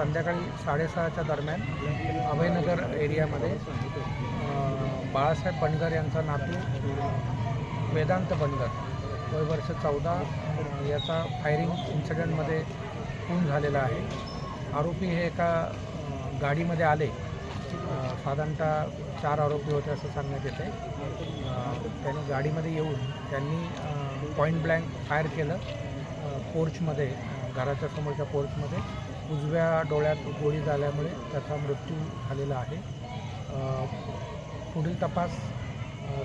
संध्याकाळी 6:30च्या दरम्यान अभयनगर एरियामध्ये बाळासाहेब बनगर यांचा नातू वेदांत बनगर वय वर्ष 14 याचा फायरिंग इन्सिडेंटमध्ये खून झालेला आहे. आरोपी हे एका गाडीमध्ये आले. साधारणतः 4 आरोपी होते असं सांगण्यात येते. त्यांनी गाडीमध्ये येऊन त्यांनी पॉईंट ब्लँक फायर केलं. पोर्चमध्ये, घराच्या समोरच्या पोर्चमध्ये उजव्या डोळ्यात गोळी झाल्यामुळे त्याचा मृत्यू झालेला आहे. पुढील तपास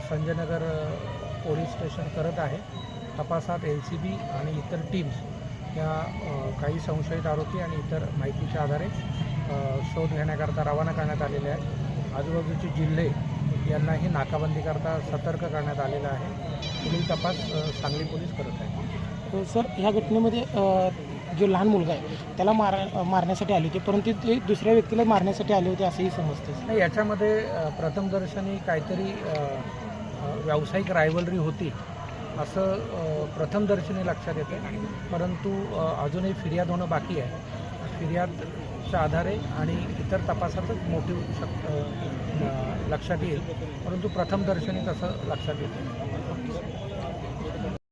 संजयनगर पोलीस स्टेशन करत आहे. तपासात LCB आणि इतर टीम्स या काही संशयित आरोपी आणि इतर माहितीच्या आधारे शोध घेण्याकरता रवाना करण्यात आलेले आहेत. आजूबाजूचे जिल्हे यांनाही नाकाबंदीकरता सतर्क करण्यात आलेला आहे. पुढील तपास सांगली पोलीस करत आहेत. सर, ह्या घटनेमध्ये जो लहान मुलगा आहे त्याला मारण्यासाठी आले होते, परंतु ते दुसऱ्या व्यक्तीला मारण्यासाठी आले होते असंही समजते. नाही, याच्यामध्ये प्रथमदर्शनी काहीतरी व्यावसायिक रायव्हलरी होती असं प्रथमदर्शनी लक्षात येते. परंतु अजूनही फिर्याद होणं बाकी आहे. फिर्यादच्या आधारे आणि इतर तपासातच मोटिव्ह लक्षात येईल, परंतु प्रथमदर्शनी तसं लक्षात येते.